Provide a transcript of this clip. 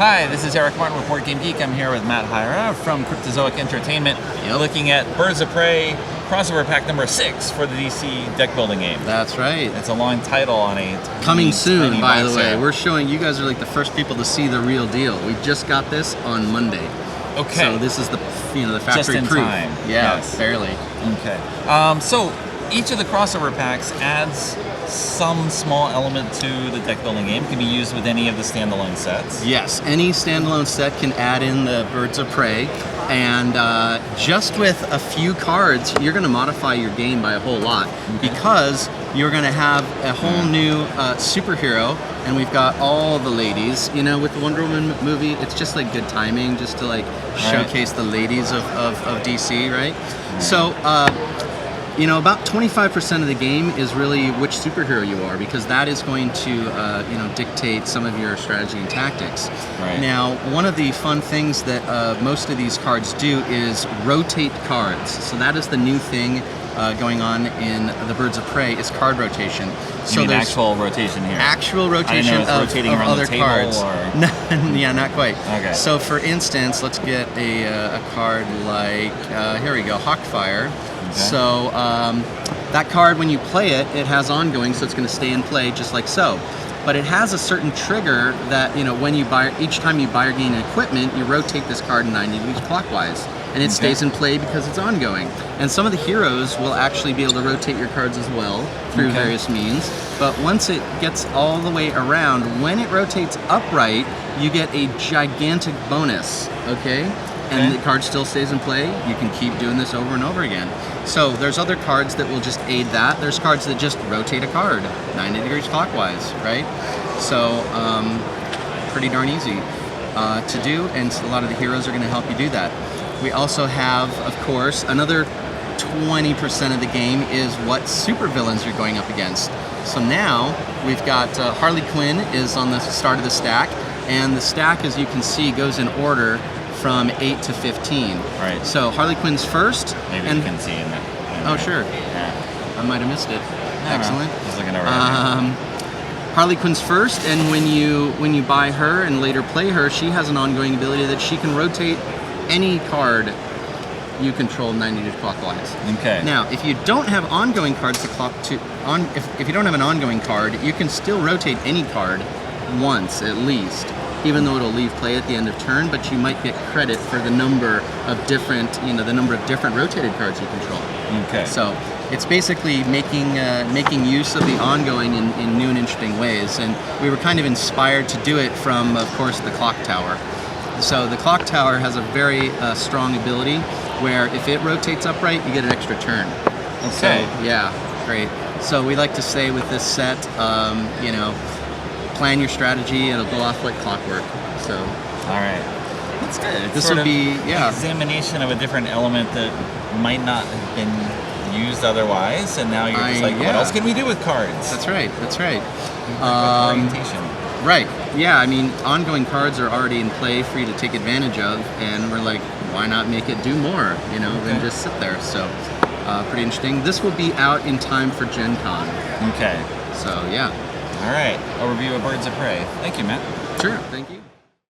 Hi, this is Eric Martin with Board Game Geek. I'm here with Matt Hyra from Cryptozoic Entertainment. You're looking at Birds of Prey crossover pack number 6 for the DC deck building game. That's right. It's a long title on a coming soon, by the way. Here. We're showing you guys are like the first people to see the real deal. We just got this on Monday. Okay. So this is the the factory just in proof. time. Yeah, Yes. barely. Okay. So each of the crossover packs adds some small element to the deck building game. It can be used with any of the standalone sets. Yes, any standalone set can add in the Birds of Prey, and just with a few cards, you're going to modify your game by a whole lot because you're going to have a whole new superhero, and we've got all the ladies. You know, with the Wonder Woman movie, it's just like good timing, just to like showcase the ladies of DC, right? So. About 25% of the game is really which superhero you are, because that is going to, dictate some of your strategy and tactics. Right. Now, one of the fun things that most of these cards do is rotate cards. So that is the new thing going on in the Birds of Prey is card rotation. So there's actual rotation here. Actual rotation of other cards. Yeah, not quite. Okay. So for instance, let's get a card like here we go, Hawkfire. Okay. So that card, when you play it, it has ongoing, so it's going to stay in play just like so. But it has a certain trigger that when you buy, each time you buy or gain equipment, you rotate this card 90 degrees clockwise, and it stays in play because it's ongoing. And some of the heroes will actually be able to rotate your cards as well through various means. But once it gets all the way around, when it rotates upright, you get a gigantic bonus. And the card still stays in play. You can keep doing this over and over again. So there's other cards that will just aid that. There's cards that just rotate a card 90 degrees clockwise, right? So pretty darn easy to do, and a lot of the heroes are going to help you do that. We also have, of course, another 20% of the game is what supervillains you're going up against. So now we've got Harley Quinn is on the start of the stack, and the stack, as you can see, goes in order from 8 to 15. Right. So Harley Quinn's first. Maybe you can see in there. Oh, sure. Yeah. I might have missed it. Excellent. Just looking around. Harley Quinn's first, and when you buy her and later play her, she has an ongoing ability that she can rotate any card you control 90 degrees clockwise. Okay. Now, if you don't have ongoing cards if you don't have an ongoing card, you can still rotate any card once at least, even though it'll leave play at the end of turn, but you might get credit for the number of different rotated cards you control. Okay. So it's basically making use of the ongoing in new and interesting ways, and we were kind of inspired to do it from, of course, the Clock Tower. So the Clock Tower has a very strong ability where if it rotates upright, you get an extra turn. Okay. So, yeah, great. So we like to say with this set, plan your strategy, it'll go off like clockwork. So, all right, that's good. It's this sort will of be an examination of a different element that might not have been used otherwise, and now you're just like, what else can we do with cards? That's right. That's right. Orientation. Right. Yeah. I mean, ongoing cards are already in play for you to take advantage of, and we're like, why not make it do more? Than just sit there. So, pretty interesting. This will be out in time for Gen Con. Okay. So yeah. All right, overview of Birds of Prey. Thank you, Matt. Sure, thank you.